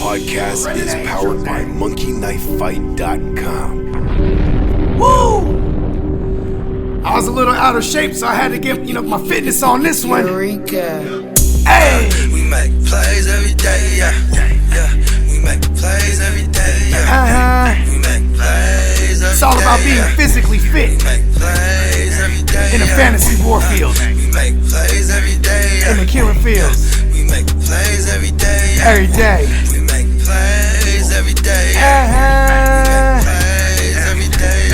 podcast is powered by monkeyknifefight.com. Woo! I was a little out of shape, so I had to get, my fitness on this one. Eureka. Hey! We make plays every day, yeah. We make plays every day, yeah. We make plays every day. It's all about being physically fit We make plays every day, in the fantasy warfield, We make plays every day, in the killing fields, We make plays every day, every day. We make plays every day, Plays every day,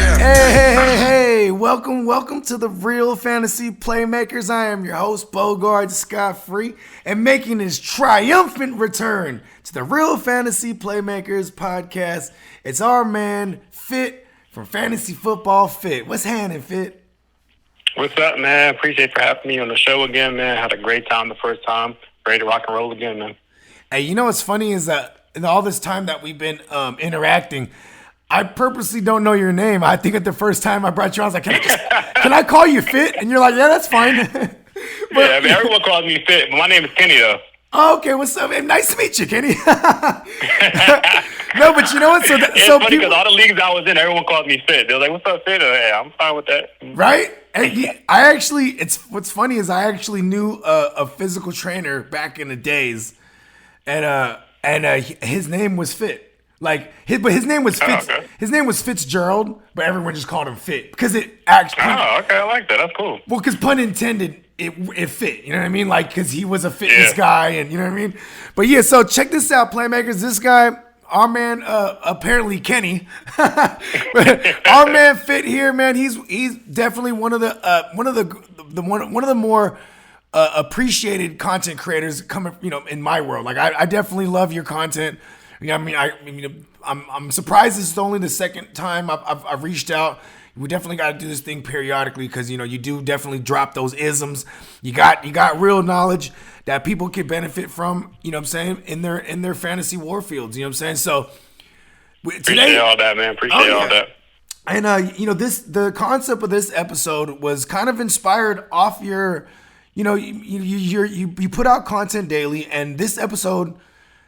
Hey, welcome to the Real Fantasy Playmakers. I am your host, Bogard Scott-Free, and making his triumphant return to the Real Fantasy Playmakers podcast, it's our man, Fit, from Fantasy Football Fit. What's happening, Fit? What's up, man? Appreciate for having me on the show again, man. Had a great time the first time. Ready to rock and roll again, man. Hey, you know what's funny is that in all this time that we've been interacting, I purposely don't know your name. I think at the first time I brought you on, I was like, can I call you Fit? And you're like, yeah, that's fine. Everyone calls me Fit, but my name is Kenny, though. Okay, what's up? Hey, nice to meet you, Kenny. No, but you know what? It's funny because all the leagues I was in, everyone called me Fit. They're like, what's up, Fit? Hey, I'm fine with that. Right? What's funny is I actually knew a physical trainer back in the days, and his name was Fit. But his name was Fitz. Okay. His name was Fitzgerald, but everyone just called him Fit because it actually. Oh, okay, I like that. That's cool. Well, because pun intended, it fit. You know what I mean? Like, because he was a fitness guy, and you know what I mean. But yeah, so check this out, Playmakers. This guy, our man, apparently Kenny, our man Fit here, man. He's definitely one of the more appreciated content creators coming, in my world. Like, I definitely love your content. I'm surprised this is only the second time I've reached out. We definitely got to do this thing periodically because you do definitely drop those isms. You got real knowledge that people can benefit from. You know what I'm saying, in their fantasy war fields. You know what I'm saying. So Appreciate all that, man. Appreciate all that. And the concept of this episode was kind of inspired off your, you put out content daily, and this episode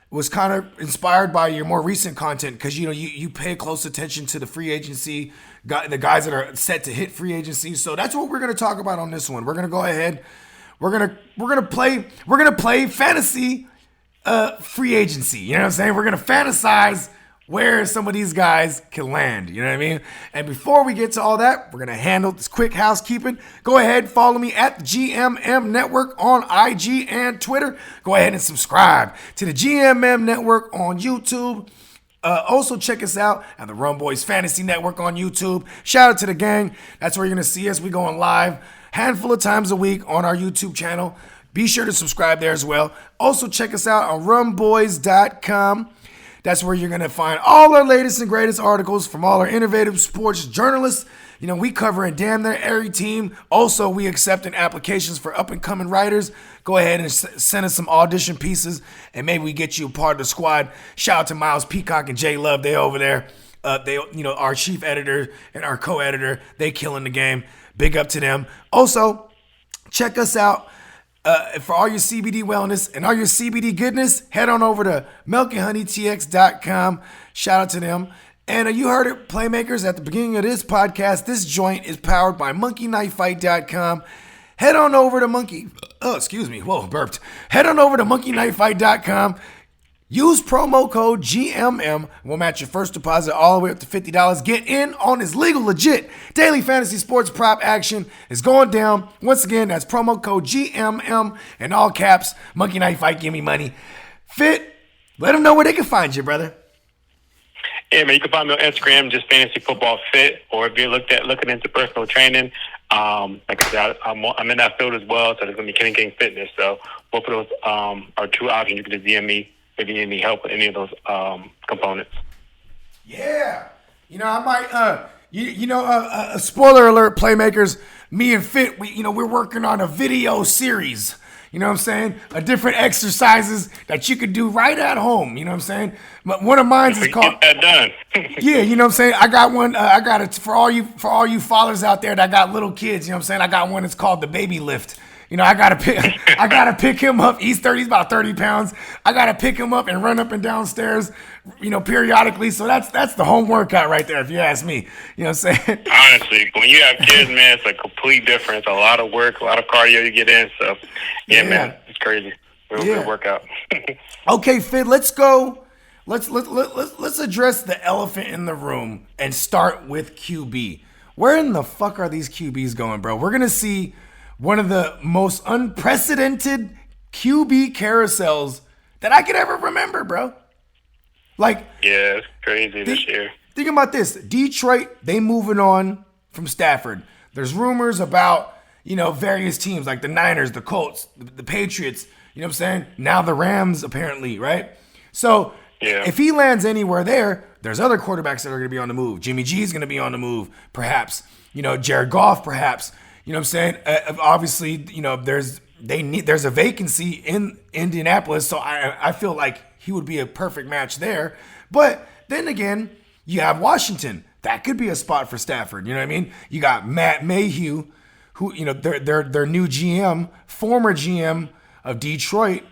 was kind of inspired by your more recent content because you pay close attention to the free agency, the guys that are set to hit free agency. So that's what we're gonna talk about on this one. We're gonna go ahead. We're gonna play fantasy free agency. You know what I'm saying? We're gonna fantasize where some of these guys can land. You know what I mean? And before we get to all that, we're going to handle this quick housekeeping. Go ahead, follow me at the GMM Network on IG and Twitter. Go ahead and subscribe to the GMM Network on YouTube. Also, check us out at the Run Boys Fantasy Network on YouTube. Shout out to the gang. That's where you're going to see us. We're going live handful of times a week on our YouTube channel. Be sure to subscribe there as well. Also, check us out on runboys.com. That's where you're going to find all our latest and greatest articles from all our innovative sports journalists. We cover in damn near every team. Also, we accepting applications for up-and-coming writers. Go ahead and send us some audition pieces, and maybe we get you a part of the squad. Shout out to Miles Peacock and Jay Love. They over there. Our chief editor and our co-editor, they killing the game. Big up to them. Also, check us out. For all your CBD wellness and all your CBD goodness, head on over to milkandhoneytx.com. Shout out to them. And you heard it, Playmakers, at the beginning of this podcast. This joint is powered by monkeyknifefight.com. Head on over to Head on over to monkeyknifefight.com. Use promo code GMM. We'll match your first deposit all the way up to $50. Get in on this legal, legit daily fantasy sports prop action. Is going down. Once again, that's promo code GMM in all caps. Monkey Knife Fight, give me money. Fit, let them know where they can find you, brother. Yeah, man, you can find me on Instagram, just Fantasy Football Fit, or if you're looking into personal training, like I said, I'm in that field as well, so there's going to be Kenny King Fitness. So both of those are two options. You can just DM me if you need any help with any of those components. Yeah. I might, spoiler alert, Playmakers, me and Fit, we're working on a video series. You know what I'm saying? Different exercises that you could do right at home. You know what I'm saying? But one of mine is called. Get that done. Yeah, you know what I'm saying? I got one. I got it for all you fathers out there that got little kids. You know what I'm saying? I got one that's called the baby lift. I gotta pick him up. He's about 30 pounds. I gotta pick him up and run up and down stairs, periodically. So that's the home workout right there, if you ask me. You know what I'm saying? Honestly, when you have kids, man, it's a complete difference. A lot of work, a lot of cardio you get in. So, yeah. Man, it's crazy. Real good workout. Okay, Fit, let's go. Let's address the elephant in the room and start with QB. Where in the fuck are these QBs going, bro? We're going to see one of the most unprecedented QB carousels that I could ever remember, bro. Yeah, it's crazy this year. Think about this. Detroit, they moving on from Stafford. There's rumors about, various teams like the Niners, the Colts, the Patriots, you know what I'm saying? Now the Rams, apparently, right? So if he lands anywhere there's other quarterbacks that are going to be on the move. Jimmy G is going to be on the move, perhaps. Jared Goff, perhaps. You know what I'm saying? Obviously, there's a vacancy in Indianapolis, so I feel like he would be a perfect match there. But then again, you have Washington. That could be a spot for Stafford. You know what I mean? You got Matt Mayhew, who, their new GM, former GM of Detroit,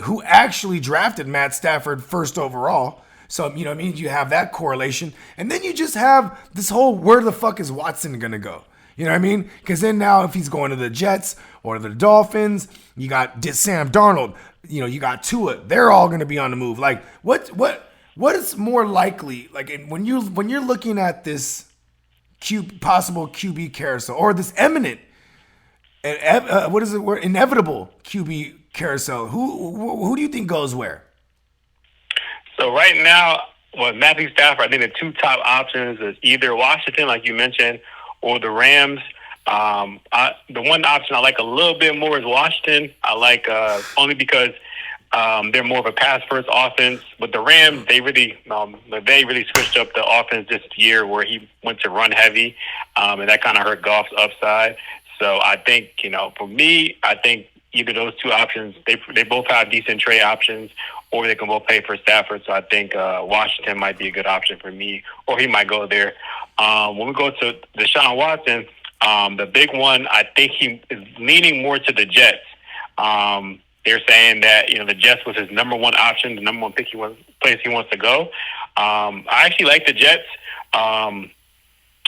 who actually drafted Matt Stafford first overall. So, you have that correlation. And then you just have this whole, where the fuck is Watson going to go? You know what I mean? Because then now if he's going to the Jets or the Dolphins, you got Sam Darnold, you got Tua. They're all going to be on the move. Like, what is more likely? Like, when you're looking at this possible QB carousel or this imminent, inevitable QB carousel, who do you think goes where? So right now, with Matthew Stafford, I think the two top options is either Washington, like you mentioned, or the Rams. The one option I like a little bit more is Washington. I like only because they're more of a pass-first offense. With the Rams, they really switched up the offense this year where he went to run heavy, and that kind of hurt Goff's upside. So I think, for me, I think either those two options, they both have decent trade options, or they can both pay for Stafford. So I think Washington might be a good option for me, or he might go there. When we go to Deshawn Watson, the big one, I think he is leaning more to the Jets. They're saying that, the Jets was his number one option, the number one place he wants to go. I actually like the Jets.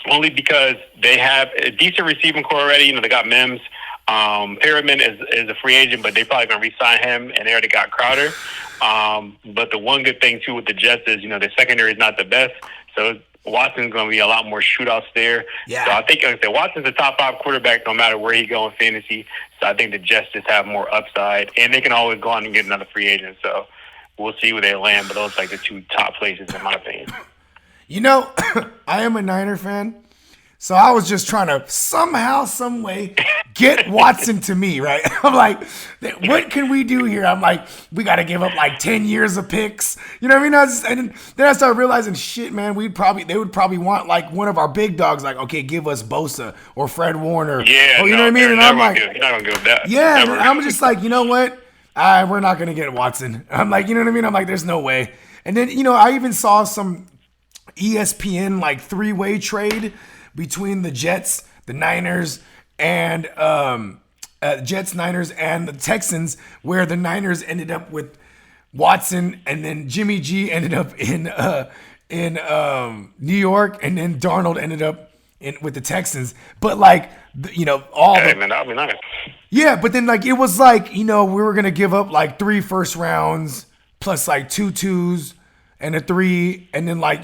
Only because they have a decent receiving core already. They got Mims. Perriman is a free agent, but they probably going to re-sign him, and they already got Crowder. But the one good thing, too, with the Jets is, the secondary is not the best. So Watson's going to be a lot more shootouts there. Yeah. So I think, like I said, Watson's a top 5 quarterback no matter where he go in fantasy. So I think the Jets just have more upside, and they can always go on and get another free agent. So we'll see where they land, but those are like the two top places in my opinion. I am a Niner fan, so I was just trying to somehow, some way get Watson to me, right? I'm like, what can we do here? I'm like, we got to give up like 10 years of picks. You know what I mean? And then I started realizing, shit, man, they would probably want like one of our big dogs, like, okay, give us Bosa or Fred Warner. Yeah, you know what I mean? And I'm like, you're not going to give that. Yeah, I'm just like, you know what? We're not going to get Watson. I'm like, you know what I mean? I'm like, there's no way. And then, I even saw some ESPN like 3-way trade between the Jets, the Niners, and Jets, Niners, and the Texans, where the Niners ended up with Watson, and then Jimmy G ended up in New York, and then Darnold ended up with the Texans. But like, man, that would be nice. Yeah, but then like it was like, we were gonna give up like 3 first rounds plus like 2 2s and a 3, and then like,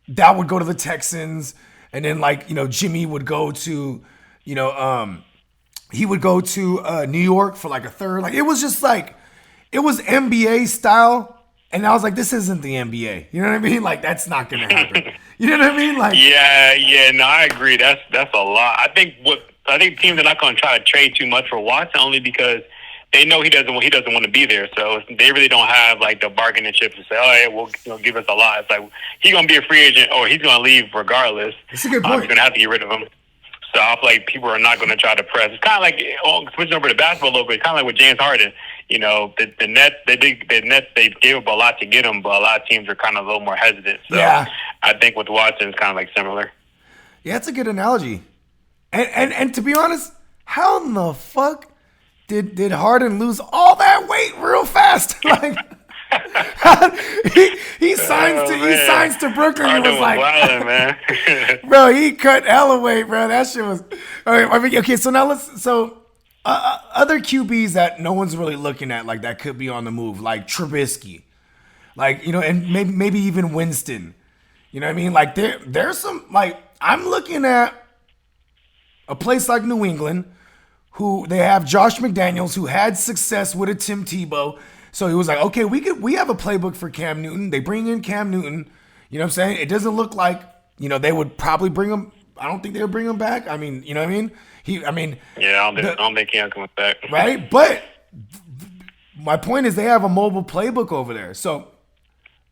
that would go to the Texans, and then like, Jimmy would go to, he would go to New York for like a 3rd. Like it was just like, it was NBA style, and I was like, this isn't the NBA. You know what I mean? Like that's not gonna happen. You know what I mean? Like no, I agree. That's a lot. I think teams are not gonna try to trade too much for Watson, only because they know he doesn't want to be there, so they really don't have like the bargaining chip to say, "Oh, yeah, well, give us a lot." It's like he's gonna be a free agent, or he's gonna leave regardless. That's a good point. You're gonna have to get rid of him. So I feel like people are not gonna try to press. It's kind of like switching over to basketball a little bit. Kind of like with James Harden. The Nets they gave up a lot to get him, but a lot of teams are kind of a little more hesitant. So yeah. I think with Watson, it's kind of like similar. Yeah, it's a good analogy. And to be honest, how in the fuck did Harden lose all that weight real fast? Like he signs to Brooklyn. Harden and was like, wildin', man. bro, he cut hella weight, bro. That shit was. I mean, okay, so now other QBs that no one's really looking at, like that could be on the move, like Trubisky, like and maybe even Winston. You know what I mean? Like there's some, like, I'm looking at a place like New England, who they have Josh McDaniels, who had success with a Tim Tebow. So he was like, okay, we have a playbook for Cam Newton. They bring in Cam Newton. You know what I'm saying? It doesn't look like, they would probably bring him. I don't think they would bring him back. I mean, you know what I mean? Yeah, I don't think Cam comes back. Right? But my point is they have a mobile playbook over there. So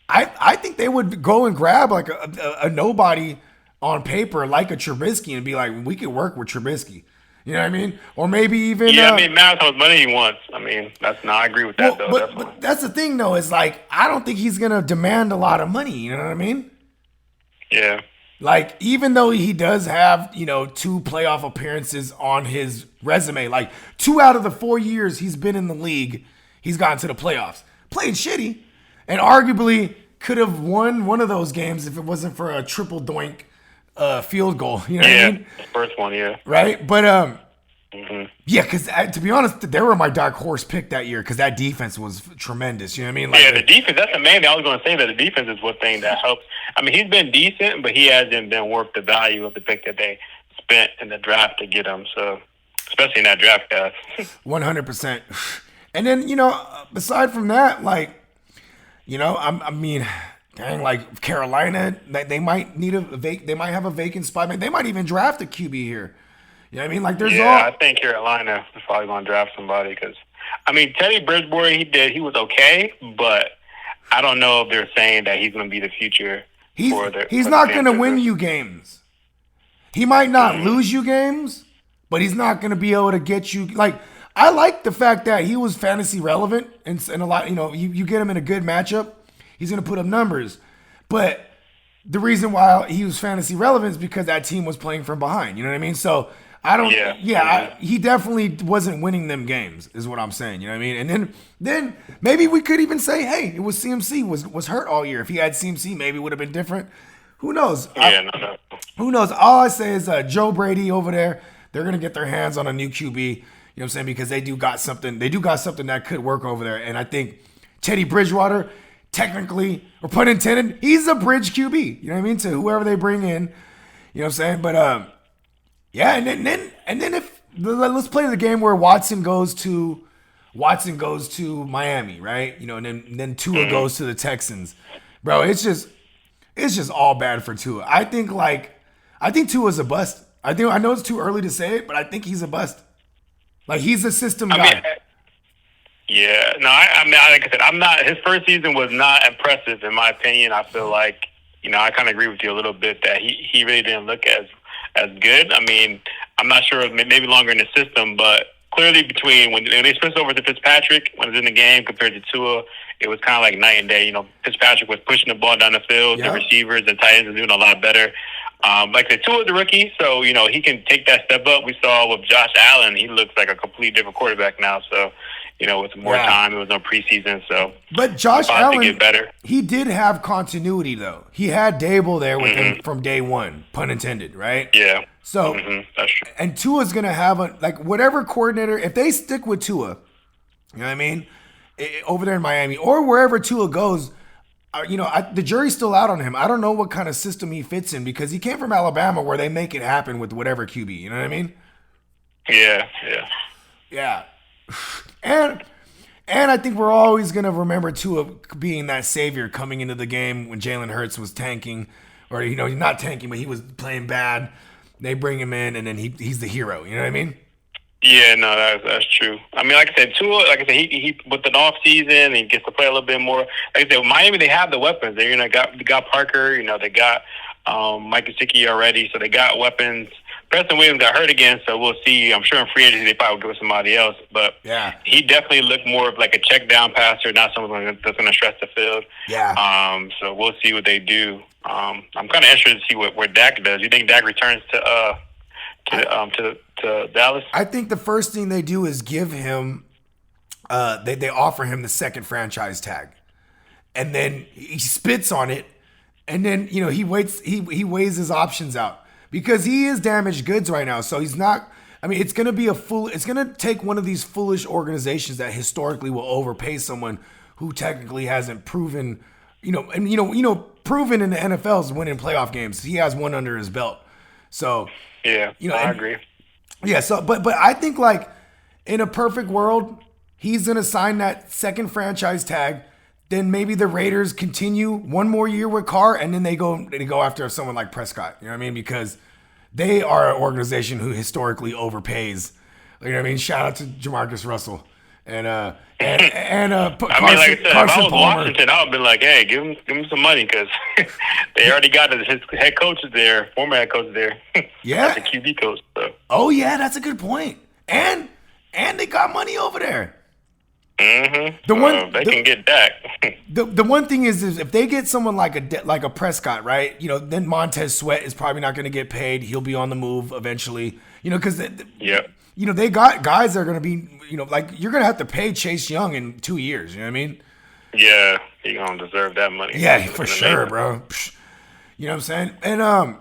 I think they would go and grab like a nobody on paper like a Trubisky and be like, we could work with Trubisky. You know what I mean? Or maybe even matter how much money he wants. I mean, I agree with that, though. But that's the thing, though, is like, I don't think he's gonna demand a lot of money. You know what I mean? Yeah. Like, even though he does have 2 playoff appearances on his resume, like 2 out of the 4 years he's been in the league, he's gotten to the playoffs. Played shitty, and arguably could have won one of those games if it wasn't for a triple doink field goal. You know what I mean? The first one, yeah. Right? But yeah, because to be honest, they were my dark horse pick that year because that defense was tremendous. You know what I mean? Like, the defense, that's the main thing. I was going to say that the defense is one thing that helps. I mean, he's been decent, but he hasn't been worth the value of the pick that they spent in the draft to get him. So, especially in that draft class. 100%. And then, aside from that, like, I mean, dang, like Carolina, they might need they might have a vacant spot. They might even draft a QB here. You know what I mean? Like, there's I think Carolina is probably going to draft somebody because, I mean, Teddy Bridgewater, he was okay, but I don't know if they're saying that he's going to be the future. He's not going to win you games. He might not lose you games, but he's not going to be able to get you. Like, I like the fact that he was fantasy relevant and a lot. You get him in a good matchup, he's going to put up numbers. But the reason why he was fantasy relevant is because that team was playing from behind. You know what I mean? So I don't. He definitely wasn't winning them games, is what I'm saying. You know what I mean? And then maybe we could even say, hey, it was CMC was hurt all year. If he had CMC, maybe it would have been different. Who knows? No. Who knows? All I say is Joe Brady over there. They're gonna get their hands on a new QB. You know what I'm saying? Because they do got something. They do got something that could work over there. And I think Teddy Bridgewater, technically, or pun intended, he's a bridge QB. You know what I mean? To whoever they bring in. You know what I'm saying? But yeah, and then if let's play the game where Watson goes to Miami, right? And then Tua goes to the Texans. Bro, it's just all bad for Tua. I think Tua's a bust. I know it's too early to say it, but I think he's a bust. Like, he's a system guy. Yeah, no, I mean, like I said, I'm not. His first season was not impressive, in my opinion. I feel like, I kind of agree with you a little bit that he really didn't look as good. I mean, I'm not sure if maybe longer in the system, but clearly between when they switched over to Fitzpatrick when he was in the game compared to Tua, it was kind of like night and day. Fitzpatrick was pushing the ball down the field. Yeah. The receivers and tight ends were doing a lot better. Like I said, Tua's a rookie, so, he can take that step up. We saw with Josh Allen, he looks like a completely different quarterback now. So, with more time, it was no preseason. So, but Josh Allen, get better. He did have continuity, though. He had Dable there with him from day one, pun intended, right? Yeah. So, that's true. And Tua's going to have whatever coordinator, if they stick with Tua, you know what I mean, over there in Miami or wherever Tua goes, the jury's still out on him. I don't know what kind of system he fits in because he came from Alabama where they make it happen with whatever QB. You know what I mean? Yeah. And I think we're always going to remember Tua being that savior coming into the game when Jalen Hurts was tanking or, not tanking, but he was playing bad. They bring him in and then he's the hero. You know what I mean? Yeah, no, that's true. I mean, like I said, Tua, he with an off season, he gets to play a little bit more. Like I said, Miami, they have the weapons. They got Parker. They got Mike Gesicki already, so they got weapons. Preston Williams got hurt again, so we'll see. I'm sure in free agency they probably will give it somebody else, but yeah, he definitely looked more of like a check down passer, not someone that's going to stretch the field. Yeah. So we'll see what they do. I'm kind of interested to see where Dak does. You think Dak returns to Dallas? I think the first thing they do is give him, they offer him the second franchise tag, and then he spits on it, and then he waits, he weighs his options out because he is damaged goods right now. So he's not. I mean, it's gonna be it's gonna take one of these foolish organizations that historically will overpay someone who technically hasn't proven, proven in the NFL is winning playoff games. He has one under his belt. So yeah, I agree. Yeah, so but I think like in a perfect world, he's gonna sign that second franchise tag. Then maybe the Raiders continue one more year with Carr, and then they go after someone like Prescott. You know what I mean? Because they are an organization who historically overpays. You know what I mean? Shout out to Jamarcus Russell and Carson, like I said, if I was Washington, I would have been like, hey, give him some money because they already got his head coach is there, former head coach is there. Yeah, the QB coach. So. Oh yeah, that's a good point. And they got money over there. Mm-hmm. They can get Dak. the one thing is if they get someone like a Prescott, right? Then Montez Sweat is probably not going to get paid. He'll be on the move eventually. Because they got guys that are going to be, like you're going to have to pay Chase Young in 2 years. You know what I mean? Yeah, he gonna deserve that money. Yeah, for sure, bro. You know what I'm saying? And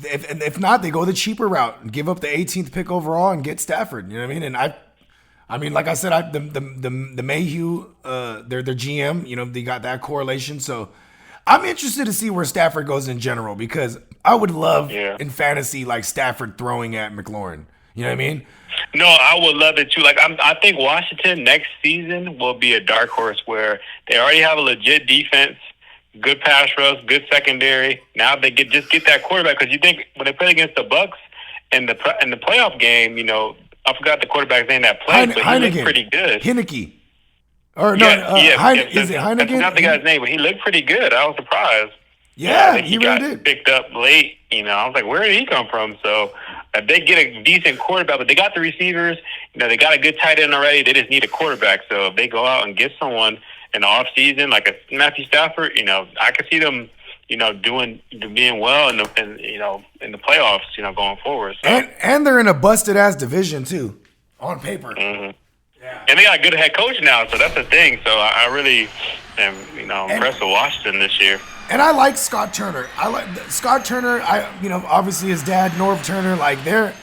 if not, they go the cheaper route and give up the 18th pick overall and get Stafford. You know what I mean? And I mean, like I said, the Mayhew, their GM, they got that correlation. So I'm interested to see where Stafford goes in general because I would love in fantasy like Stafford throwing at McLaurin. You know what I mean? No, I would love it too. Like I think Washington next season will be a dark horse where they already have a legit defense, good pass rush, good secondary. Now they get that quarterback because you think when they played against the Bucks in the playoff game, I forgot the quarterback's name that played, but he looked pretty good. Heineke. Or no, is it Heineken? I forgot the guy's name, but he looked pretty good. I was surprised. Yeah, he really got did. Picked up late. I was like, where did he come from? So if they get a decent quarterback, but they got the receivers, they got a good tight end already. They just need a quarterback. So if they go out and get someone in the off season, like a Matthew Stafford, I could see them, being well in the playoffs, going forward. So. And they're in a busted ass division too, on paper. Mm-hmm. Yeah. And they got a good head coach now, so that's the thing. So I really am, impressed with Washington this year. And I like Scott Turner. Scott Turner. Obviously his dad, Norv Turner. Like and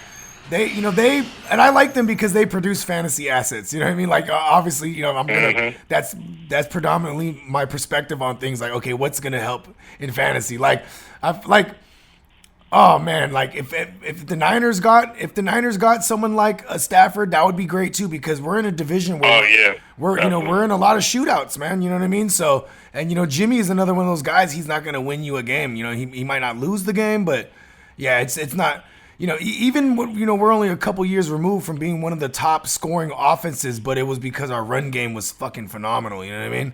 I like them because they produce fantasy assets. You know what I mean? Like obviously, I'm gonna. That's predominantly my perspective on things. Like, okay, what's gonna help in fantasy? Oh man, like if the Niners got someone like a Stafford, that would be great too because we're in a division where we're in a lot of shootouts, man. You know what I mean? So and Jimmy is another one of those guys. He's not gonna win you a game. He might not lose the game, but yeah, it's not. Even we're only a couple years removed from being one of the top scoring offenses, but it was because our run game was fucking phenomenal. You know what I mean?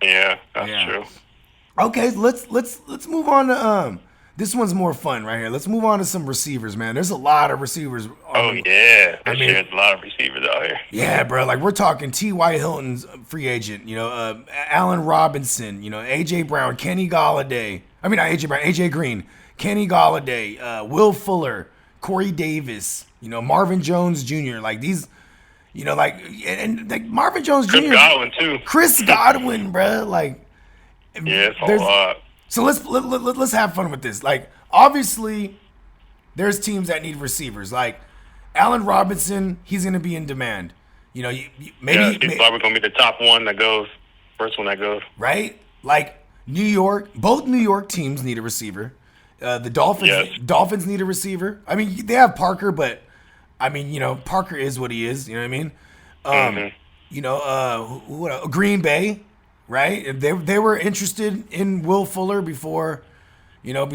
Yeah, that's true. Okay, let's move on to this one's more fun right here. Let's move on to some receivers, man. There's a lot of receivers. There's a lot of receivers out here. Yeah, bro. Like we're talking T. White Hilton's free agent. Allen Robinson. AJ Brown, Kenny Galladay. I mean, not AJ Brown, AJ Green, Kenny Galladay, Will Fuller, Corey Davis. Marvin Jones Jr. Like these. Marvin Jones Jr. Chris Godwin too. Chris Godwin, bro. Like. Yeah, it's a lot. So let's have fun with this. Like, obviously, there's teams that need receivers. Like, Allen Robinson, he's going to be in demand. He's probably going to be the top one that goes, first one that goes. Right? Like, both New York teams need a receiver. The Dolphins need a receiver. I mean, they have Parker, but, I mean, Parker is what he is. You know what I mean? Green Bay. Right, they were interested in Will Fuller before he got.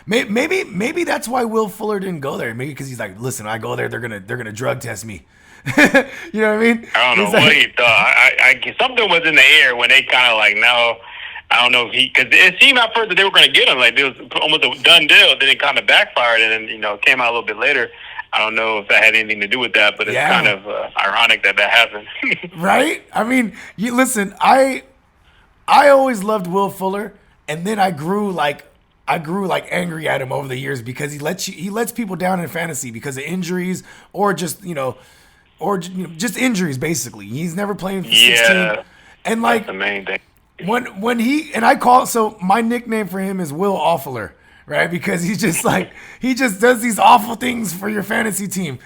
Maybe that's why Will Fuller didn't go there. Maybe because he's like, listen, I go there, they're gonna drug test me. You know what I mean? I don't know what he thought. I something was in the air when they kind of like, no, I don't know if because it seemed at first that they were going to get him, like it was almost a done deal. Then it kind of backfired, and then came out a little bit later. I don't know if that had anything to do with that, but it's kind of ironic that happened. Right? I mean, listen, I always loved Will Fuller, and then I grew like I grew like angry at him over the years because he lets people down in fantasy because of injuries or just just injuries basically. He's never playing for 16. And like that's the main thing. when so my nickname for him is Will Awfuler, right? Because he's just like he just does these awful things for your fantasy team.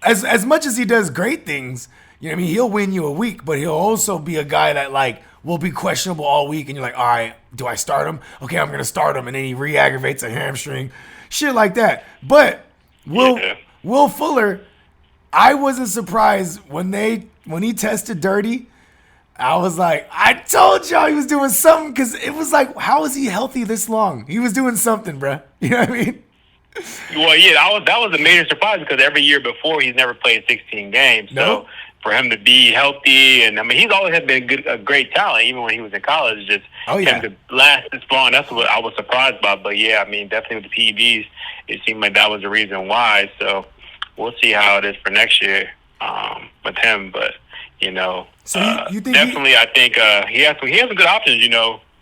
As much as he does great things, you know what I mean, he'll win you a week, but he'll also be a guy that like will be questionable all week, and you're like, all right, do I start him? Okay, I'm gonna start him, and then he re-aggravates a hamstring, shit like that. But Will Fuller, I wasn't surprised when he tested dirty. I was like, I told y'all he was doing something because it was like, how is he healthy this long? He was doing something, bruh. You know what I mean? Well, yeah, that was a major surprise because every year before he's never played 16 games. So for him to be healthy, and I mean, he's always had been a great talent, even when he was in college. Just him to last this long, that's what I was surprised about. But yeah, I mean, definitely with the PEDs, it seemed like that was the reason why. So we'll see how it is for next year with him. But so you think definitely, I think he has some good options.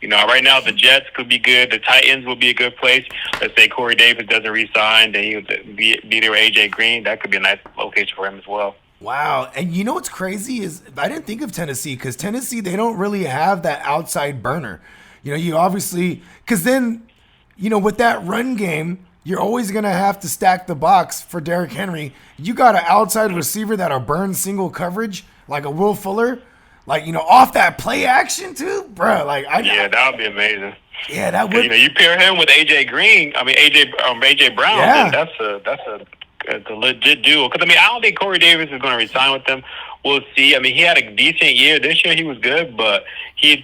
Right now the Jets could be good. The Titans will be a good place. Let's say Corey Davis doesn't re-sign, then he'll be there with AJ Green. That could be a nice location for him as well. Wow. And you know what's crazy is I didn't think of Tennessee because Tennessee, they don't really have that outside burner. You obviously, because then, with that run game, you're always going to have to stack the box for Derrick Henry. You got an outside receiver that'll burn single coverage like a Will Fuller. Like, off that play action too, bro. Like, that would be amazing. Yeah, that would. You pair him with AJ Brown. Yeah. Then that's a legit duo. Because I don't think Corey Davis is going to resign with them. We'll see. I mean, he had a decent year this year. He was good, but he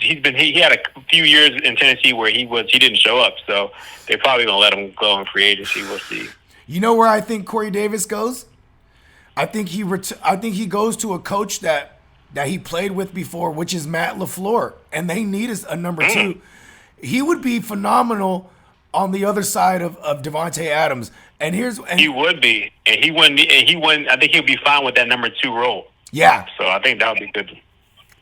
had a few years in Tennessee where he didn't show up. So they're probably going to let him go in free agency. We'll see. You know where I think Corey Davis goes? I think he goes to a coach that he played with before, which is Matt LaFleur, and they need a number two. He would be phenomenal on the other side of Devontae Adams. He would be, and he wouldn't. I think he'll be fine with that number 2 role. Yeah. So I think that would be good.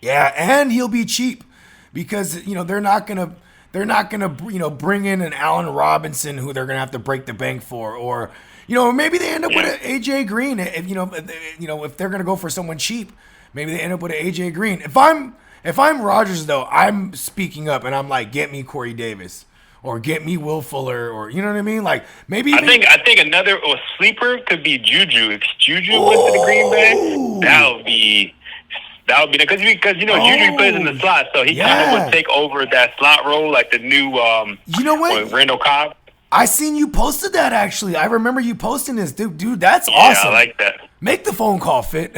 Yeah, and he'll be cheap because they're not gonna bring in an Allen Robinson who they're gonna have to break the bank for, or maybe they end up with an AJ Green if they're gonna go for someone cheap. Maybe they end up with an AJ Green. If I'm Rodgers though, I'm speaking up and I'm like, get me Corey Davis or get me Will Fuller, or you know what I mean? Like maybe I think another sleeper could be Juju. If Juju went to the Green Bay, that would be because Juju plays in the slot, so he kind of would take over that slot role like the new Randall Cobb. I seen you posted that actually. I remember you posting this, dude. That's awesome. I like that. Make the phone call, Fit.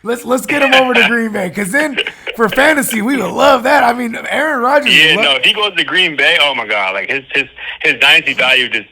let's get him over to Green Bay, because then for fantasy we would love that. I mean, Aaron Rodgers. Yeah, if he goes to Green Bay, oh my God, like his dynasty value just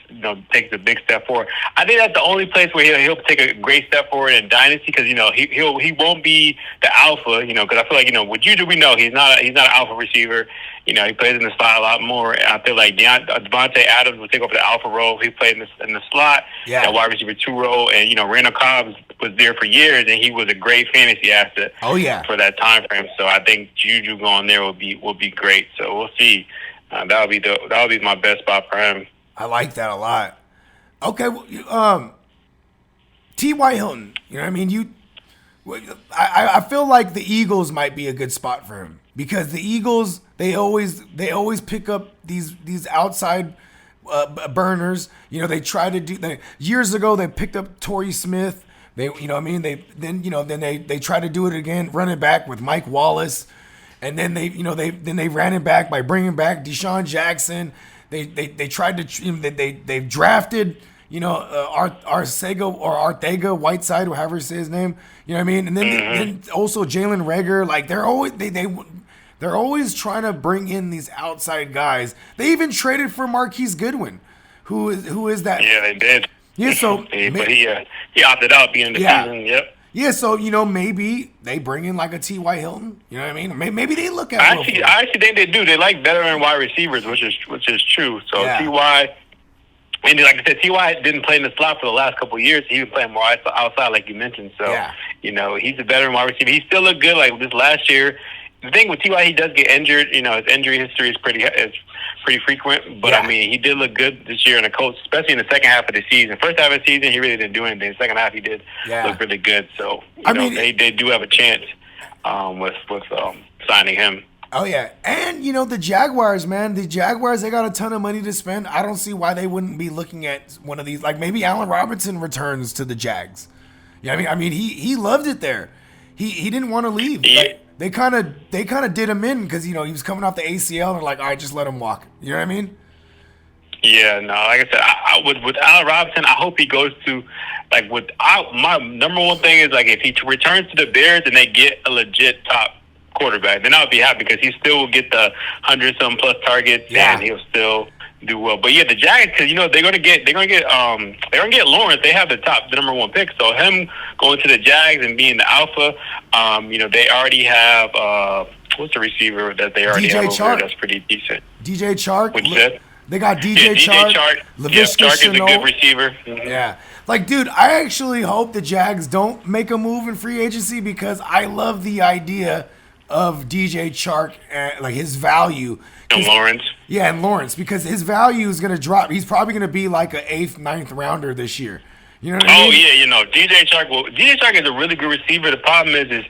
takes a big step forward. I think that's the only place where he'll take a great step forward in dynasty, because he won't be the alpha. Because I feel like with Juju, we know he's not an alpha receiver. He plays in the slot a lot more. I feel like Devontae Adams will take over the alpha role. He played in the slot, that wide receiver 2 role, and Randall Cobb was there for years, and he was a great fantasy asset. Oh yeah, for that time frame. So I think Juju going there will be great. So we'll see. That'll be my best spot for him. I like that a lot. Okay, T.Y. Hilton. You know what I mean? I feel like the Eagles might be a good spot for him, because the Eagles they always pick up these outside burners. They try to do. Years ago they picked up Torrey Smith. They they try to do it again, run it back with Mike Wallace, and then they ran it back by bringing back Deshaun Jackson. They tried to they drafted Arcega Whiteside, or however you say his name. You know what I mean? And then also Jalen Reagor. Like they're always trying to bring in these outside guys. They even traded for Marquise Goodwin, who is that? Yeah, they did. Yeah, so but he opted out being the season. Yep. Yeah, so maybe they bring in like a T.Y. Hilton. You know what I mean? Maybe they look at. I actually think they do. They like veteran wide receivers, which is true. So T.Y. And like I said, T.Y. didn't play in the slot for the last couple of years. He was playing more outside, like you mentioned. So he's a veteran wide receiver. He still looked good. Like this last year, the thing with T.Y., he does get injured. You know, his injury history is pretty frequent. But, I mean, he did look good this year in the Colts, especially in the second half of the season. First half of the season, he really didn't do anything. The second half, he did look really good. So, you know, they do have a chance with signing him. Oh, yeah. And, you know, the Jaguars, man. The Jaguars, they got a ton of money to spend. I don't see why they wouldn't be looking at one of these. Like, maybe Allen Robinson returns to the Jags. Yeah, I mean, he loved it there. He didn't want to leave. Yeah. Like, they kind of did him in because, you know, he was coming off the ACL and they're like, all right, just let him walk. You know what I mean? Yeah, no, like I said, I would with Allen Robinson, I hope he goes to, like, my number one thing is, like, if he returns to the Bears and they get a legit top quarterback, then I'll be happy because he still will get the 100-some plus targets and he'll still do well. But yeah, the Jags, because you know they're gonna get Lawrence. They have the number one pick. So him going to the Jags and being the alpha, you know, they already have what's the receiver that they already have over there that's pretty decent. DJ Chark. What you said? They got DJ Chark. Chark is a good receiver. Mm-hmm. Yeah. Like, dude, I actually hope the Jags don't make a move in free agency because I love the idea of DJ Chark and, like, his value. And Lawrence. Yeah, and Lawrence, because his value is going to drop. He's probably going to be like an 8th, 9th rounder this year. You know what I mean? Oh, yeah, you know, DJ Chark is a really good receiver. The problem is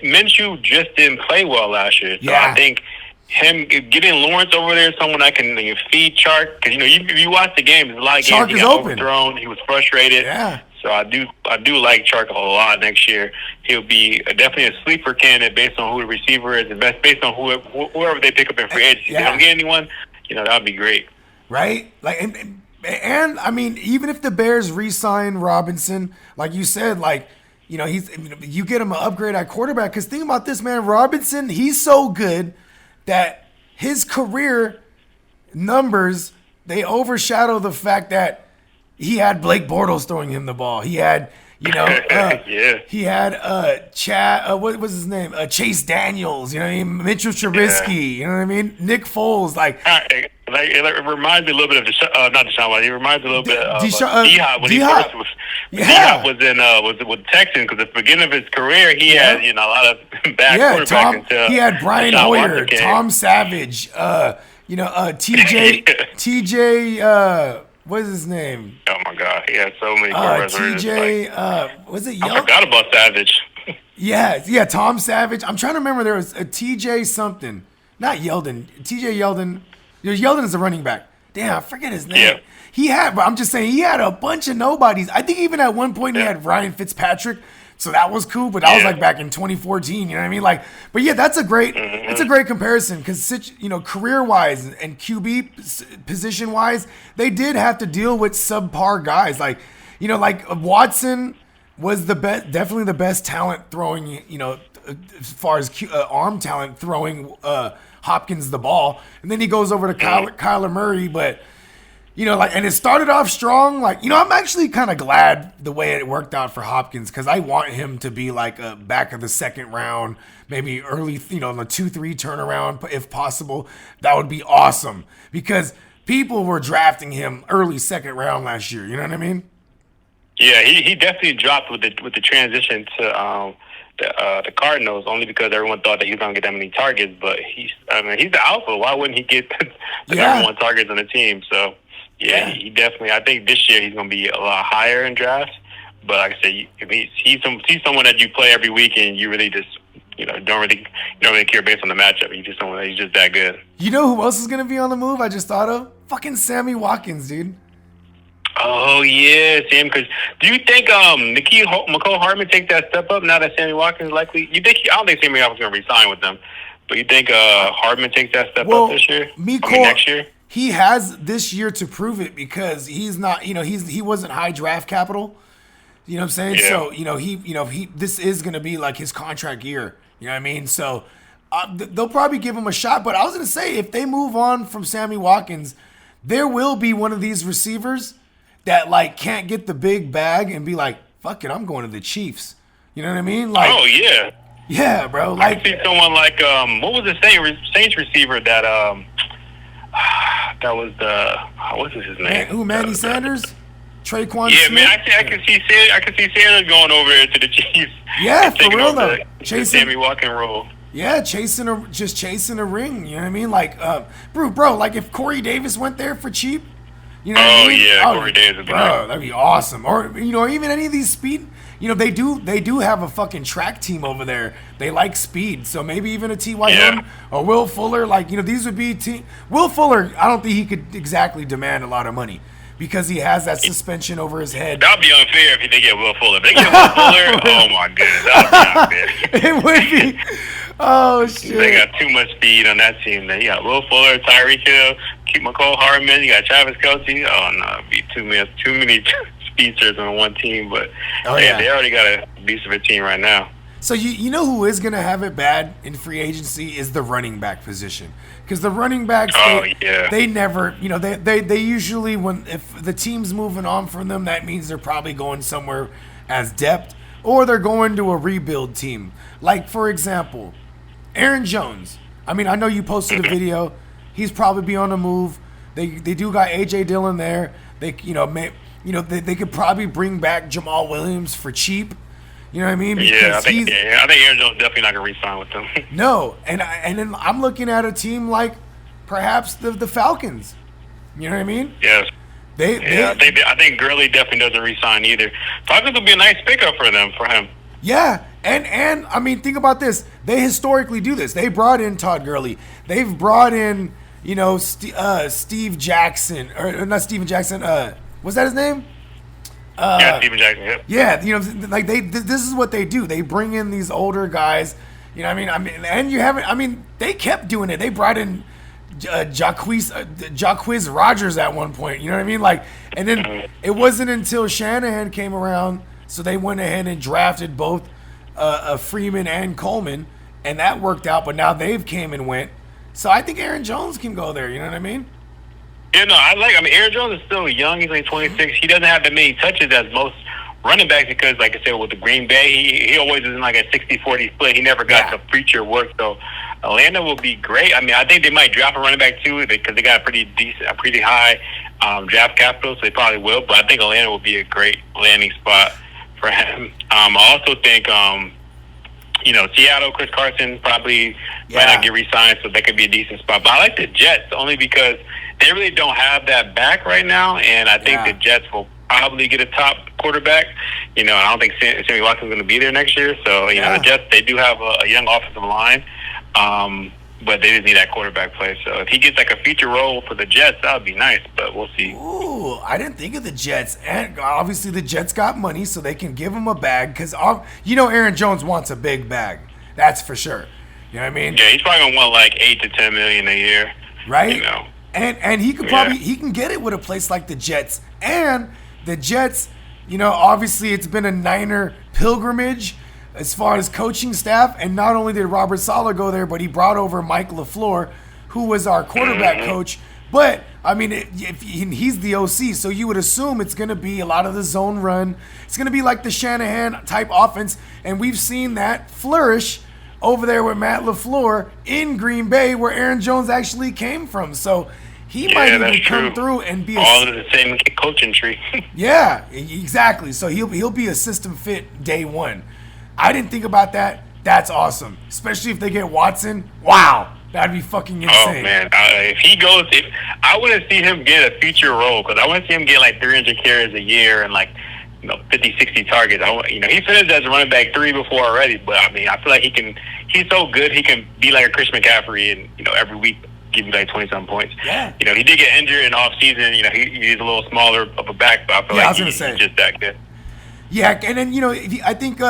Minshew just didn't play well last year. So I think him getting Lawrence over there, someone that can feed Chark, because, you know, if you watch the game, there's a lot of games he got overthrown. He was frustrated. Yeah. So I do like Chark a lot next year. He'll be definitely a sleeper candidate based on who the receiver is, and based on whoever they pick up in free agency. If they don't get anyone, you know, that'd be great. Right? Like, and I mean, even if the Bears re-sign Robinson, like you said, like, you know, you get him an upgrade at quarterback. Because think about this, man. Robinson, he's so good that his career numbers, they overshadow the fact that he had Blake Bortles throwing him the ball. He had, you know, he had Chad. What was his name? Chase Daniels. You know what I mean? Mitchell Trubisky. You know what I mean? Nick Foles. Like it reminds me a little bit of not Deshawn Watson. It reminds me a little bit of D-Hop when D-Hop was in with Texans, because at the beginning of his career he had, you know, a lot of bad quarterbacks until he had Brian Hoyer, Tom Savage, you know, TJ. What is his name? Oh my God, he had so many quarterbacks. TJ, was it Yeldon? I forgot about Savage. Yeah, Tom Savage. I'm trying to remember. There was a TJ something, not Yeldon. TJ Yeldon. Yeldon is the running back. Damn, I forget his name. Yeah. But I'm just saying, he had a bunch of nobodies. I think even at one point he had Ryan Fitzpatrick. So that was cool, but that was like back in 2014. You know what I mean? Like, but yeah, that's a great comparison because, you know, career-wise and QB position-wise, they did have to deal with subpar guys. Like, you know, like Watson was definitely the best talent throwing, you know, as far as arm talent throwing Hopkins the ball, and then he goes over to Kyler Murray, but. You know, like, and it started off strong. Like, you know, I'm actually kind of glad the way it worked out for Hopkins because I want him to be like a back of the second round, maybe early, you know, the 2-3 turnaround if possible. That would be awesome because people were drafting him early second round last year. You know what I mean? Yeah, he definitely dropped with the transition to the Cardinals only because everyone thought that he was going to get that many targets. But he's the alpha. Why wouldn't he get the number one targets on the team? So. Yeah, he definitely. I think this year he's going to be a lot higher in drafts. But like I said, if he's someone that you play every week and you really just, you know, don't really care based on the matchup. He's just that good. You know who else is going to be on the move? I just thought of fucking Sammy Watkins, dude. Oh yeah, Sam. Because do you think McCall Hardman take that step up now that Sammy Watkins likely? I don't think Sammy Watkins is going to resign with them. But you think Hardman takes that step up this year? Next year. He has this year to prove it because he's not, you know, he wasn't high draft capital. You know what I'm saying? Yeah. So, he this is going to be like his contract year. You know what I mean? So they'll probably give him a shot. But I was going to say, if they move on from Sammy Watkins, there will be one of these receivers that like can't get the big bag and be like, fuck it, I'm going to the Chiefs. You know what I mean? Like, oh yeah. Yeah, bro. Like, I see someone like what was the Saints receiver that that was what's his name? Manny Sanders? Traquan Yeah, Smith? man, I can see Sanders going over to the Chiefs. Yeah, for real though. Sammy Watkins role. Yeah, chasing a ring. You know what I mean? Like, bro, like if Corey Davis went there for cheap, you know what I mean? Corey Davis would be bro, nice. that'd be awesome. Or even any of these speed. They do have a fucking track team over there. They like speed, so maybe even a T.Y. Hilton or Will Fuller. Like, these would be Will Fuller. I don't think he could exactly demand a lot of money because he has that suspension over his head. That'd be unfair if they get Will Fuller. If they get Will Fuller, oh my goodness, that'd be unfair. It would be. Oh shit! They got too much speed on that team. Then you got Will Fuller, Tyreek Hill, McCall Hardman. You got Travis Kelce. Oh no, it'd be too many speedsters on one team. But they already got a beast of a team right now. So you know who is gonna have it bad in free agency is the running back position, because the running backs they never they usually if the team's moving on from them, that means they're probably going somewhere as depth or they're going to a rebuild team. Like for example, Aaron Jones. I mean, I know you posted a video. He's probably be on the move. They do got AJ Dillon there. They they could probably bring back Jamal Williams for cheap. You know what I mean? Because I think Aaron Jones definitely not gonna re-sign with them. No, and then I'm looking at a team like perhaps the Falcons. You know what I mean? Yes. I think Gurley definitely doesn't re-sign either. Falcons would be a nice pickup for him. Yeah, and I mean, think about this. They historically do this. They brought in Todd Gurley. They've brought in, Steve Jackson, or not Steven Jackson. Was that his name? Steven Jackson. Yep. Yeah, like this is what they do. They bring in these older guys. You know what I mean? And you haven't. I mean, they kept doing it. They brought in Jacquizz Rodgers at one point. You know what I mean? Like, and then it wasn't until Shanahan came around. So they went ahead and drafted both Freeman and Coleman, and that worked out. But now they've came and went. So I think Aaron Jones can go there. You know what I mean? Yeah, no, Aaron Jones is still young. He's only 26. He doesn't have that many touches as most running backs because, like I said, with the Green Bay, he always is in like a 60-40 split. He never got to preacher work. So Atlanta will be great. I mean, I think they might draft a running back too because they got a pretty high draft capital. So they probably will. But I think Atlanta will be a great landing spot for him. I also think, Seattle, Chris Carson probably might not get re-signed, so that could be a decent spot. But I like the Jets only because they really don't have that back right now, and I think the Jets will probably get a top quarterback. I don't think Sammy Watkins is going to be there next year. So, the Jets, they do have a young offensive line, but they just need that quarterback play. So if he gets like a feature role for the Jets, that would be nice, but we'll see. Ooh, I didn't think of the Jets. And obviously the Jets got money, so they can give him a bag because, Aaron Jones wants a big bag. That's for sure. You know what I mean? Yeah, he's probably going to want like $8 to $10 million a year. Right? And he could he can get it with a place like the Jets. And the Jets, obviously it's been a Niner pilgrimage as far as coaching staff. And not only did Robert Saleh go there, but he brought over Mike LaFleur, who was our quarterback coach. But, I mean, he's the OC, so you would assume it's going to be a lot of the zone run. It's going to be like the Shanahan-type offense. And we've seen that flourish over there with Matt LaFleur in Green Bay, where Aaron Jones actually came from. So he might even come through and be all in the same coaching tree. Yeah, exactly. So he'll be a system fit day one. I didn't think about that. That's awesome, especially if they get Watson. Wow, that'd be fucking insane. Oh man, if he goes, I want to see him get a feature role because I want to see him get like 300 carries a year and like 50, 60 targets. He finished as a running back 3 before already, but I mean, I feel like he's so good, he can be like a Chris McCaffrey and, every week give you like 20-something points. Yeah. He did get injured in off season. He's a little smaller of a back, but I feel like he's just that good. Yeah, and then, I think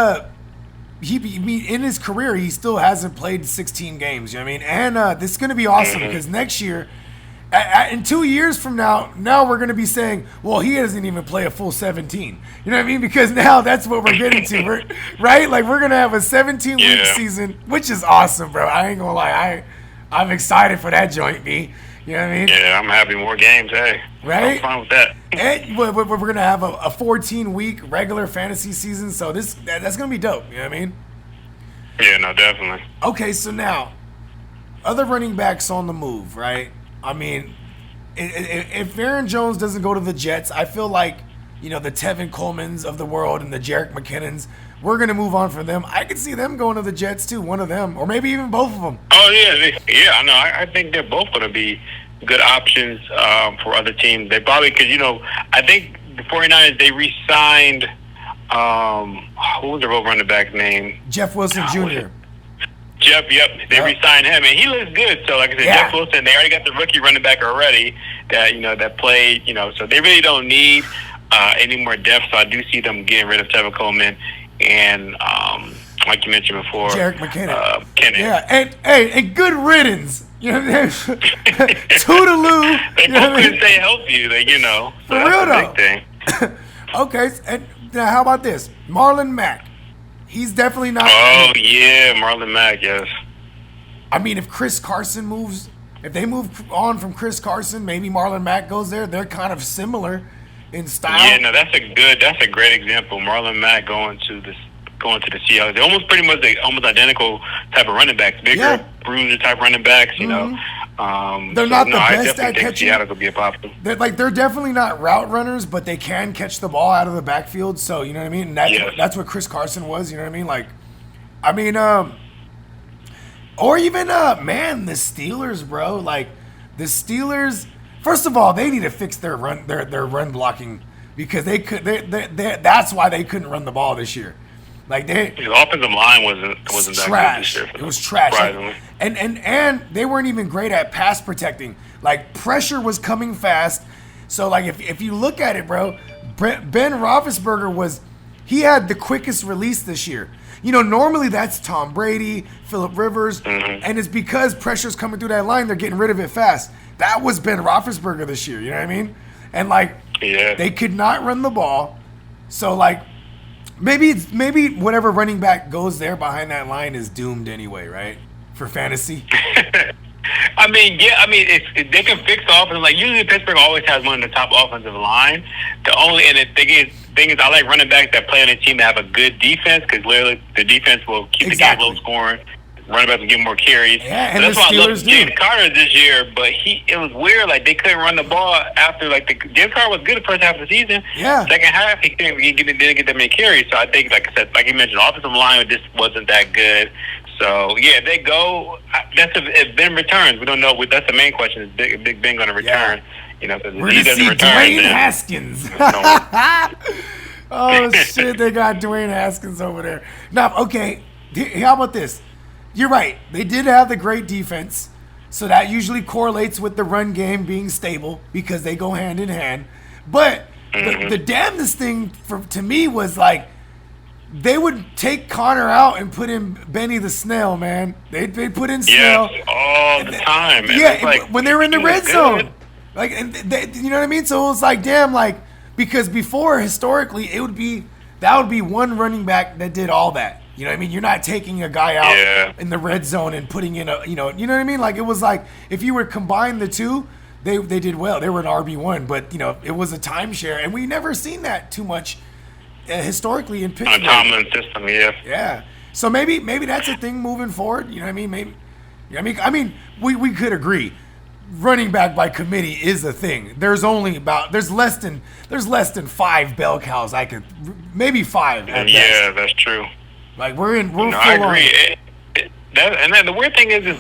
in his career, he still hasn't played 16 games, you know what I mean? And this is going to be awesome because next year, in 2 years from now we're going to be saying, well, he doesn't even play a full 17. You know what I mean? Because now that's what we're getting to, right? Like, we're going to have a 17-week season, which is awesome, bro. I ain't going to lie. I'm excited for that joint, B. You know what I mean? Yeah, I'm happy more games, hey. Right? I'm fine with that. And we're going to have a 14-week regular fantasy season, so that's going to be dope. You know what I mean? Yeah, no, definitely. Okay, so now, other running backs on the move, right? I mean, if Aaron Jones doesn't go to the Jets, I feel like, the Tevin Colemans of the world and the Jerick McKinnons. We're going to move on from them. I could see them going to the Jets too, one of them, or maybe even both of them. Oh, yeah. I know. I think they're both going to be good options for other teams. They probably, because, I think the 49ers, they re-signed, who was their old running back's name? Jeff Wilson Jr. Jeff, yep. They re-signed him, and he looks good. So, like I said, Jeff Wilson, they already got the rookie running back already that played, so they really don't need any more depth. So I do see them getting rid of Tevin Coleman and, like you mentioned before, Jerick McKinnon. Yeah, and good riddance. Toodaloo. They both couldn't stay healthy, so For that's real, a though. big thing. Okay, and now how about this? Marlon Mack. He's definitely not. Oh, yeah, Marlon Mack, yes. I mean, if they move on from Chris Carson, maybe Marlon Mack goes there. They're kind of similar in style. Yeah, no, that's a great example. Marlon Mack going to the Seahawks. They're almost pretty much almost identical type of running backs. Bigger, bruiser type running backs, They're not the best at catching. Seattle could be a problem. They're definitely not route runners, but they can catch the ball out of the backfield. So you know what I mean. That's what Chris Carson was. You know what I mean. Or even the Steelers, bro. Like the Steelers. First of all, they need to fix their run blocking because that's why they couldn't run the ball this year. Like the offensive line wasn't that trash. good this year. It was trash. Surprisingly. And they weren't even great at pass protecting. Like pressure was coming fast. So like if you look at it, bro, Ben Roethlisberger he had the quickest release this year. Normally that's Tom Brady, Phillip Rivers, and it's because pressure's coming through that line, they're getting rid of it fast. That was Ben Roethlisberger this year, you know what I mean? And they could not run the ball. So maybe whatever running back goes there behind that line is doomed anyway, right? For fantasy. If they can fix the offense. Like usually Pittsburgh always has one of the top offensive line. The thing is, I like running backs that play on a team that have a good defense because literally the defense will keep the game low scoring. Running backs will get more carries. Yeah, and that's the why I Steelers love James Carter this year. But it was weird. Like they couldn't run the ball after James Carter was good the first half of the season. Yeah. Second half he didn't get that many carries. So I think, like I said, like you mentioned, the offensive line just wasn't that good. So yeah, they go. That's if Ben returns. We don't know. That's the main question: is Big Ben going to return? Yeah. Because we're if he gonna doesn't see return, Dwayne then Haskins. Oh shit, they got Dwayne Haskins over there. Now, okay, how about this? You're right. They did have the great defense, so that usually correlates with the run game being stable because they go hand in hand. But the damnedest thing to me was they would take Connor out and put in Benny the Snail, man. They'd put in Snail. Yes, all the time. Yeah, when they were in the red zone. You know what I mean? So it was damn, because before, historically, that would be one running back that did all that. You know what I mean? You're not taking a guy out in the red zone and putting in you know what I mean? It was if you were combine the two, they did well. They were an RB1, but it was a timeshare, and we never seen that too much historically in Pittsburgh. On a Tomlin system, yeah. Yeah. So maybe that's a thing moving forward. You know what I mean? Maybe. I mean, we could agree. Running back by committee is a thing. There's less than 5 bell cows. Maybe 5. Yeah, that's true. We're full I agree. on. And then the weird thing is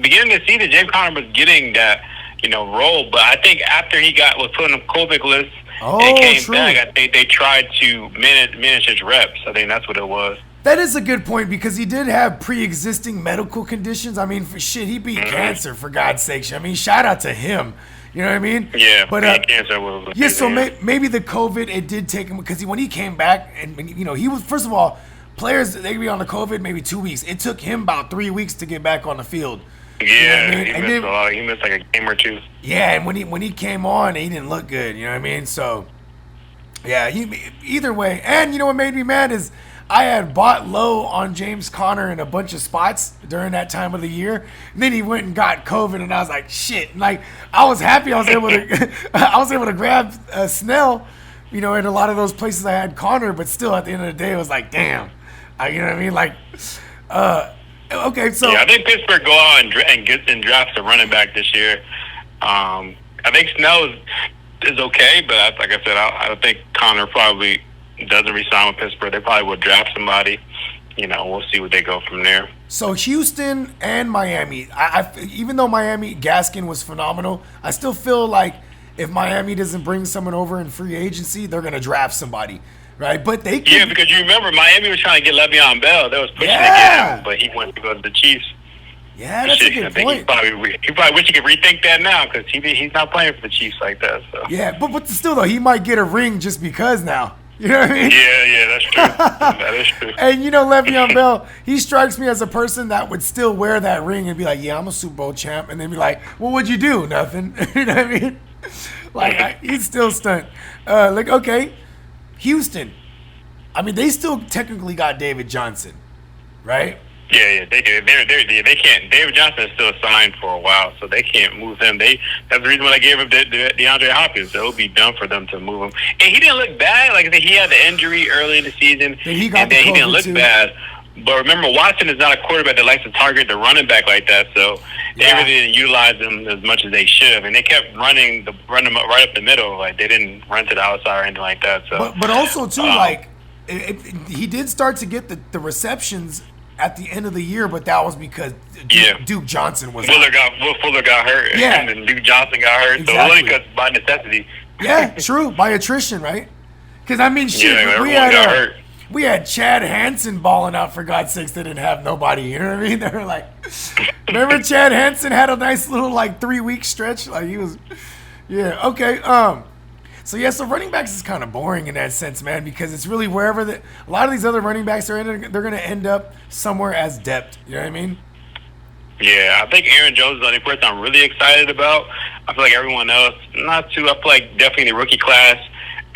beginning to see that James Conner was getting that role, but I think after he was put on the COVID list and came back, I think they tried to manage his reps. I think that's what it was. That is a good point because he did have pre-existing medical conditions. I mean, he beat cancer, for God's sakes. I mean, shout out to him. You know what I mean? Yeah, but cancer was. Yeah, so maybe the COVID, it did take him because when he came back and he was, first of all, players, they could be on the COVID maybe 2 weeks. It took him about 3 weeks to get back on the field. Yeah, you know what I mean? He missed a lot. He missed a game or two. Yeah, and when he came on, he didn't look good. You know what I mean? So, yeah, either way. And you know what made me mad is I had bought low on James Conner in a bunch of spots during that time of the year. And then he went and got COVID, and I was like, shit. And I was happy I was able to grab Snell, in a lot of those places I had Conner, but still at the end of the day, it was like, damn. You know what I mean? Okay, so yeah, I think Pittsburgh go out and draft a running back this year. I think Snell is okay, but like I said, I think Connor probably doesn't resign with Pittsburgh. They probably will draft somebody. We'll see what they go from there. So Houston and Miami, even though Miami Gaskin was phenomenal, I still feel like if Miami doesn't bring someone over in free agency, they're gonna draft somebody, right? But they could, yeah, because you remember Miami was trying to get Le'Veon Bell. They was pushing to get him, but he wanted to go to the Chiefs. Yeah, that's a good I think point. he probably wish he could rethink that now because he's not playing for the Chiefs like that. So yeah, but still though, he might get a ring just because now. You know what I mean? Yeah, that's true. That is true. And Le'Veon Bell, he strikes me as a person that would still wear that ring and be like, yeah, I'm a Super Bowl champ. And then be like, well, what'd you do? Nothing. You know what I mean? He's still stunned. Okay, Houston. I mean, they still technically got David Johnson, right? Yeah, they do. They can't. David Johnson is still signed for a while, so they can't move him. That's the reason why they gave him DeAndre Hopkins. So it would be dumb for them to move him. And he didn't look bad. Like I said, he had the injury early in the season, he didn't look bad. But remember, Watson is not a quarterback that likes to target the running back like that. So they really didn't utilize him as much as they should have. And they kept running him right up the middle. Like they didn't run to the outside or anything like that. So, but also too, he did start to get the receptions at the end of the year, but that was because Duke Johnson was Fuller got hurt, and then Duke Johnson got hurt. Exactly. So it only because by necessity. Yeah, true, by attrition, right? Because I mean, we had Chad Hansen balling out, for God's sakes. They didn't have nobody. You know what I mean? They were like, remember Chad Hansen had a nice little 3-week stretch, he was, okay. So running backs is kind of boring in that sense, man, because it's really wherever a lot of these other running backs are in, they're going to end up somewhere as depth. You know what I mean? Yeah, I think Aaron Jones is the only person I'm really excited about. I feel like everyone else, not too. I feel like definitely the rookie class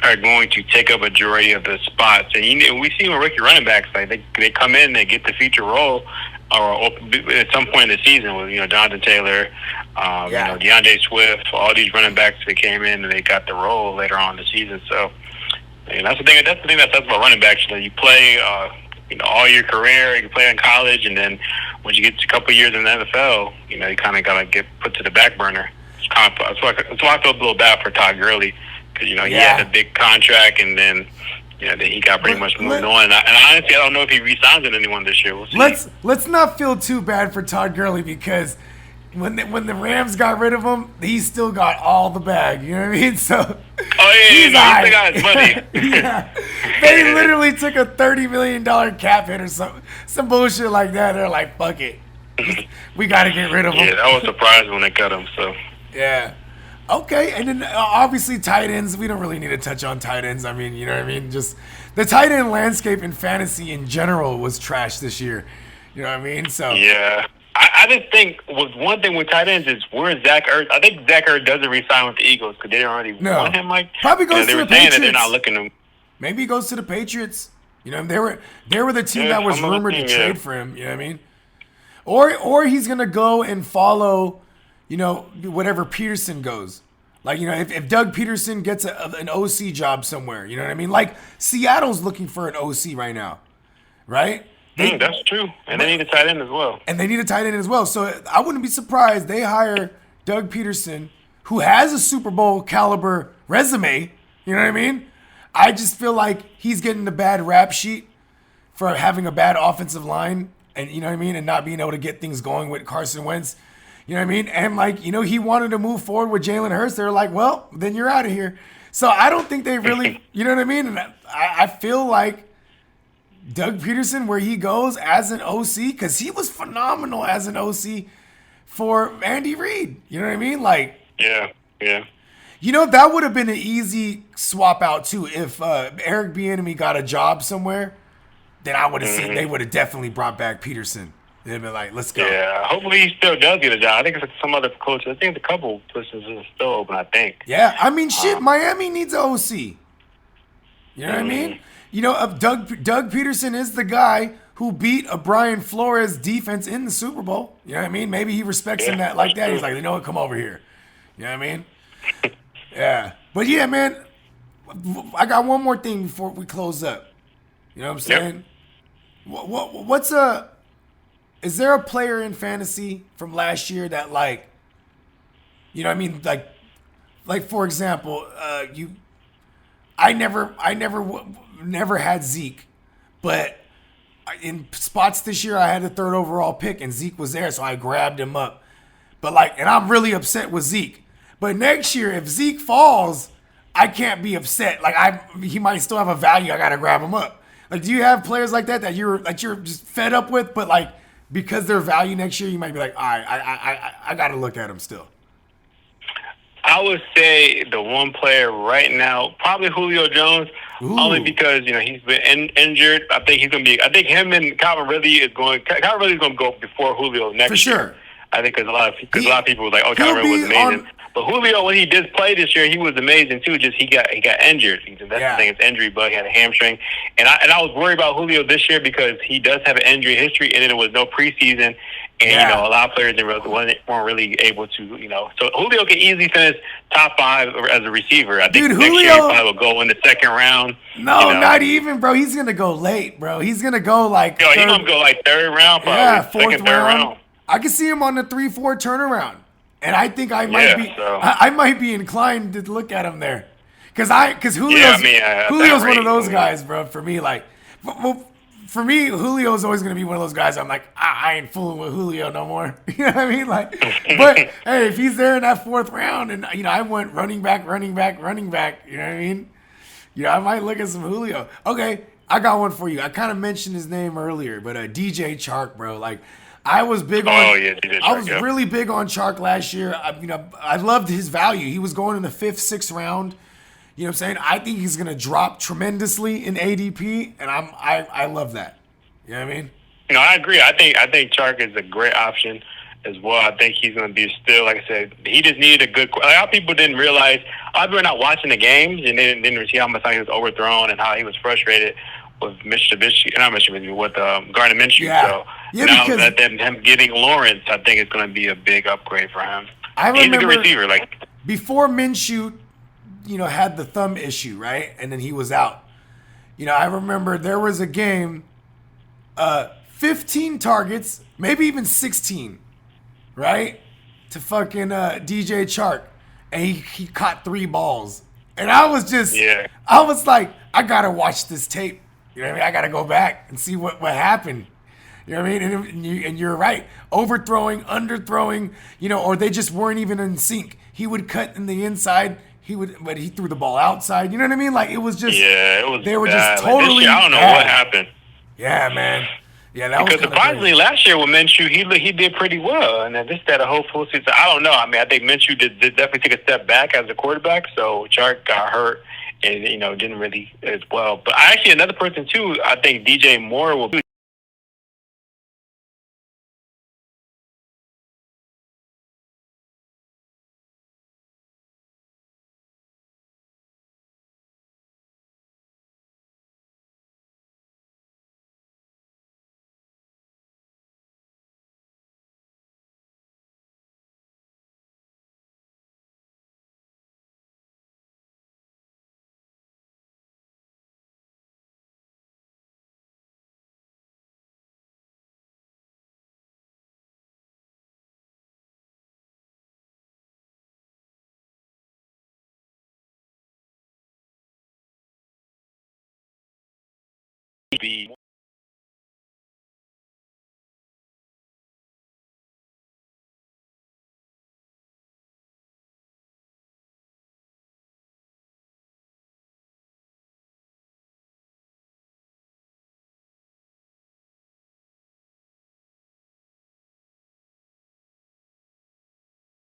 are going to take up a majority of the spots. And we see with rookie running backs, they come in, they get the feature role, or at some point in the season with Jonathan Taylor, DeAndre Swift, all these running backs that came in and they got the role later on in the season. So that's the thing. That's the thing that says about running backs. You play all your career. You can play in college, and then when you get to a couple years in the NFL, you kind of gotta get put to the back burner. That's why I feel a little bad for Todd Gurley because he had a big contract, and then then he got pretty much moved on. And honestly, I don't know if he re-signs with anyone this year. We'll see. Let's not feel too bad for Todd Gurley because when the Rams got rid of him, he still got all the bag. You know what I mean? So he still got his money. They literally took a $30 million cap hit or some bullshit like that. They're like, fuck it, we got to get rid of him. Yeah, that was surprising when they cut him. So yeah. Okay, and then obviously tight ends. We don't really need to touch on tight ends. I mean, you know what I mean? Just the tight end landscape in fantasy in general was trash this year. You know what I mean? So yeah, I just think one thing with tight ends is where's Zach Ertz? I think Zach Ertz doesn't re-sign with the Eagles because they didn't already want him. Probably goes to the Patriots. That they're not looking to him. Maybe he goes to the Patriots. They were the team that was rumored to trade for him. You know what I mean? Or he's gonna go and follow. Whatever Peterson goes. If Doug Peterson gets an OC job somewhere, you know what I mean? Seattle's looking for an OC right now, right? That's true. And they need a tight end as well. So I wouldn't be surprised they hire Doug Peterson, who has a Super Bowl caliber resume, you know what I mean? I just feel like he's getting the bad rap sheet for having a bad offensive line and, you know what I mean, and not being able to get things going with Carson Wentz. You know what I mean? And he wanted to move forward with Jalen Hurts. They're like, well, then you're out of here. So I don't think they really, you know what I mean? And I feel like Doug Peterson, where he goes as an OC, because he was phenomenal as an OC for Andy Reid. You know what I mean? Yeah. That would have been an easy swap out too. If Eric Bieniemy got a job somewhere, then I would have seen they would have definitely brought back Peterson. They'd be like, let's go. Yeah, hopefully he still does get a job. I think it's some other coaches. I think a couple positions are still open, I think. Yeah, I mean, Miami needs an OC. You know what I mean? Doug Peterson is the guy who beat a Brian Flores defense in the Super Bowl. You know what I mean? Maybe he respects him that. He's like, come over here. You know what I mean? Yeah. But yeah, man, I got one more thing before we close up. You know what I'm saying? Yep. Is there a player in fantasy from last year that like for example, I never had Zeke, but in spots this year I had the third overall pick and Zeke was there, so I grabbed him up. But and I'm really upset with Zeke. But next year, if Zeke falls, I can't be upset. He might still have a value. I gotta grab him up. Like, do you have players like that you're just fed up with, but because their value next year, you might be like, all right, I gotta look at them still. I would say the one player right now, probably Julio Jones, only because he's been injured. I think him and Calvin Ridley is going to go before Julio next For sure. year. I think because a lot of people were like, "Oh, Calvin Ridley was amazing," but Julio, when he did play this year, he was amazing too. Just he got injured. That's the thing; it's injury bug. He had a hamstring, and I was worried about Julio this year because he does have an injury history, and then there was no preseason, and a lot of players weren't really able to. So Julio can easily finish top 5 as a receiver. I think next year he probably will go in the second round. No, not even, bro. He's gonna go late, bro. He's gonna go he's gonna go third round, probably. Yeah, fourth second, third round. I can see him on the 3-4 turnaround, and I think I might be inclined to look at him there, because Julio's one of those guys, bro. For me, for me, Julio's always gonna be one of those guys. I'm like, I ain't fooling with Julio no more. You know what I mean? But hey, if he's there in that 4th round, and I went running back. You know what I mean? I might look at some Julio. Okay, I got one for you. I kind of mentioned his name earlier, but DJ Chark, bro. I was big on. Oh yeah, DJ Chark, I was really big on Chark last year. I loved his value. He was going in the 5th, 6th round. You know what I'm saying? I think he's gonna drop tremendously in ADP, and I love that. You know what I mean? No, I agree. I think Chark is a great option as well. I think he's going to be still, like I said, he just needed a good. A lot of people didn't realize. A lot of people were not watching the games, and they didn't see how much he was overthrown and how he was frustrated with with Gardner Minshew. Yeah. So yeah, now because that him getting Lawrence, I think it's going to be a big upgrade for him. He's a good receiver. Before Minshew, had the thumb issue, right, and then he was out. I remember there was a game, 15 targets, maybe even 16, right, to fucking DJ Chark, and he caught 3 balls, and I was like, I gotta watch this tape. You know what I mean? I got to go back and see what happened. You know what I mean? And you're right. Overthrowing, underthrowing, or they just weren't even in sync. He would cut in the inside. But he threw the ball outside. You know what I mean? It was just. Yeah, it was. They were bad. just totally. This year, I don't know what happened. Yeah, man. Yeah, that because surprisingly, last year with Minshew, he did pretty well, and this had a whole full season. I don't know. I mean, I think Minshew did definitely take a step back as a quarterback. So Chark got hurt. And, didn't really as well. But actually, another person, too, I think DJ Moore will be.